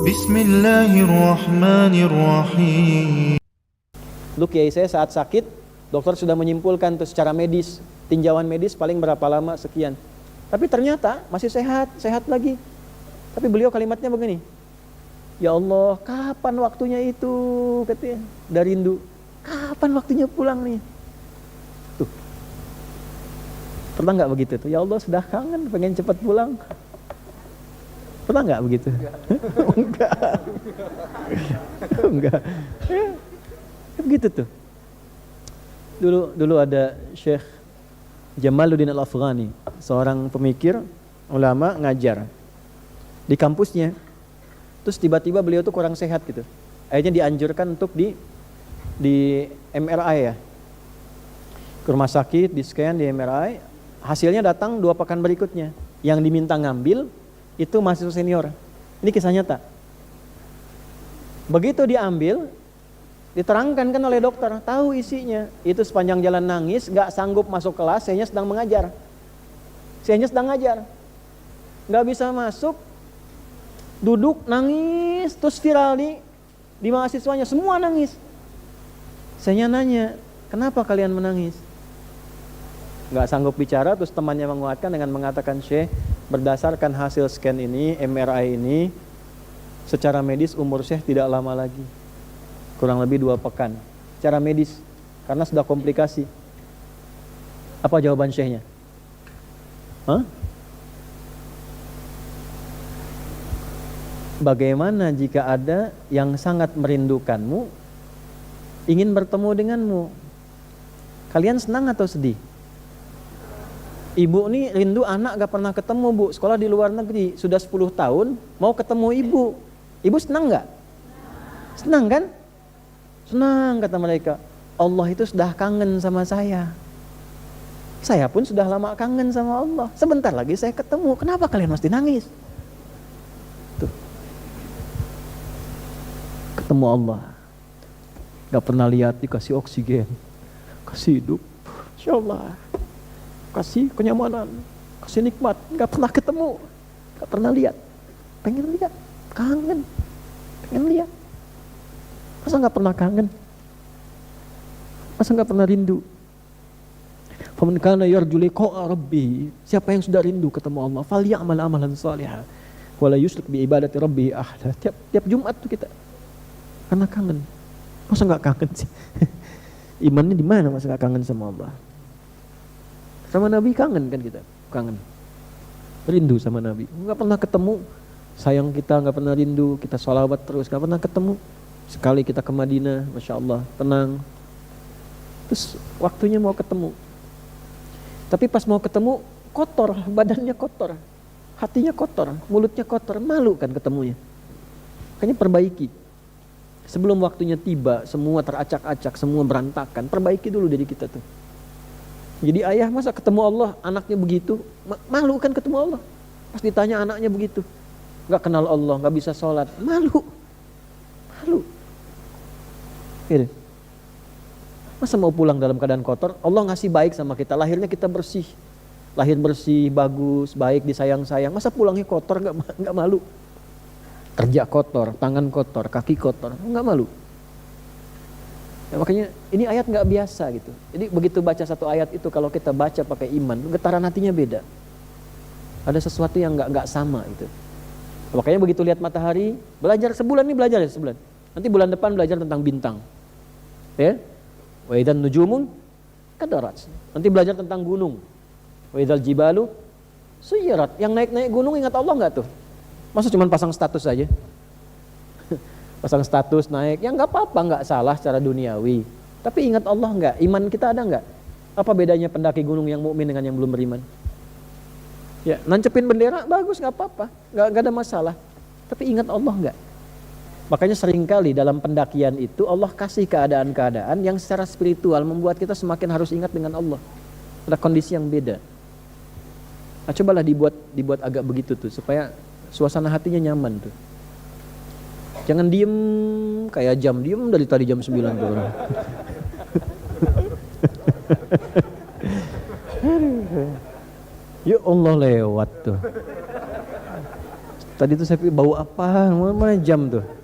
Bismillahirrahmanirrahim. Dulu kiai saya saat sakit, dokter sudah menyimpulkan tuh secara medis, tinjauan medis paling berapa lama, sekian. Tapi ternyata masih sehat lagi. Tapi beliau kalimatnya begini, ya Allah, kapan waktunya itu, katanya, udah rindu. Kapan waktunya pulang nih? Tuh, pernah nggak begitu tuh? Ya Allah, sudah kangen, pengen cepat pulang. Pernah nggak begitu? Enggak. Enggak. Begitu tuh. Dulu ada Syekh Jamaluddin Al-Afghani, seorang pemikir, ulama, ngajar di kampusnya. Terus tiba-tiba beliau tuh kurang sehat gitu. Akhirnya dianjurkan untuk di MRI ya. Ke rumah sakit, di scan, di MRI. Hasilnya datang 2 pekan berikutnya. Yang diminta ngambil itu mahasiswa senior. Ini kisah nyata. Begitu diambil, diterangkan kan oleh dokter, tahu isinya. Itu sepanjang jalan nangis, gak sanggup masuk kelas, sayanya sedang mengajar. Sayanya sedang ngajar. Gak bisa masuk, duduk, nangis, terus viral di mahasiswanya, semua nangis. Sayanya nanya, kenapa kalian menangis? Gak sanggup bicara, terus temannya menguatkan dengan mengatakan, Syekh, berdasarkan hasil scan ini, MRI ini, secara medis umur Syekh tidak lama lagi. Kurang lebih 2 pekan. Secara medis, karena sudah komplikasi. Apa jawaban Syekhnya? Bagaimana jika ada yang sangat merindukanmu, ingin bertemu denganmu? Kalian senang atau sedih? Ibu nih rindu anak gak pernah ketemu, Bu. Sekolah di luar negeri, sudah 10 tahun, mau ketemu ibu. Ibu senang gak? Senang kan? Senang, kata mereka. Allah itu sudah kangen sama saya. Saya pun sudah lama kangen sama Allah. Sebentar lagi saya ketemu. Kenapa kalian mesti nangis? Tuh. Ketemu Allah. Gak pernah lihat, dikasih oksigen, kasih hidup, Insya Allah, kasih kenyamanan, kasih nikmat. Gak pernah ketemu, gak pernah lihat. Pengen lihat, kangen, pengen lihat. Masa gak pernah kangen? Masa gak pernah rindu? Faman kana yarju liqa'a rabbih, siapa yang sudah rindu ketemu Allah, falyamal amalan shalihan wala yusyrik bi ibadati rabbih ahada. Tiap Jumat tuh kita karena kangen. Masa gak kangen sih? Imannya di mana masa gak kangen sama Allah? Sama Nabi kangen kan kita? Kangen. Rindu sama Nabi. Gak pernah ketemu. Sayang kita gak pernah rindu. Kita sholawat terus gak pernah ketemu. Sekali kita ke Madinah, Masya Allah, tenang. Terus waktunya mau ketemu. Tapi pas mau ketemu, kotor, badannya kotor, hatinya kotor, mulutnya kotor, malu kan ketemunya. Makanya perbaiki. Sebelum waktunya tiba, semua teracak-acak, semua berantakan, perbaiki dulu diri kita tuh. Jadi ayah masa ketemu Allah, anaknya begitu, malu kan ketemu Allah. Pas ditanya anaknya begitu, gak kenal Allah, gak bisa sholat, malu. Gitu. Masa mau pulang dalam keadaan kotor? Allah ngasih baik sama kita, lahirnya kita bersih, lahir bersih, bagus, baik, disayang-sayang. Masa pulangnya kotor, nggak malu? Kerja kotor, tangan kotor, kaki kotor, nggak malu? Ya, makanya ini ayat nggak biasa gitu. Jadi begitu baca satu ayat itu, kalau kita baca pakai iman, getaran hatinya beda. Ada sesuatu yang nggak sama gitu. Makanya begitu lihat matahari, belajar sebulan nih, belajar ya sebulan. Nanti bulan depan belajar tentang bintang, ya. Wa idzan nujumun kadarat. Nanti belajar tentang gunung. Wa idzal jibalu suyirat. Yang naik-naik gunung ingat Allah enggak tuh? Masa cuma pasang status aja? Pasang status naik, ya enggak apa-apa, enggak salah secara duniawi. Tapi ingat Allah enggak? Iman kita ada enggak? Apa bedanya pendaki gunung yang mukmin dengan yang belum beriman? Ya, nancepin bendera bagus, enggak apa-apa, enggak ada masalah. Tapi ingat Allah enggak? Makanya seringkali dalam pendakian itu Allah kasih keadaan-keadaan yang secara spiritual membuat kita semakin harus ingat dengan Allah. Ada kondisi yang beda. Nah, cobalah dibuat agak begitu tuh supaya suasana hatinya nyaman tuh. Jangan diem kayak jam, diem dari tadi jam 9 tuh orang. Ya Allah lewat tuh. Tadi tuh saya pikir bau apa? Mana jam tuh?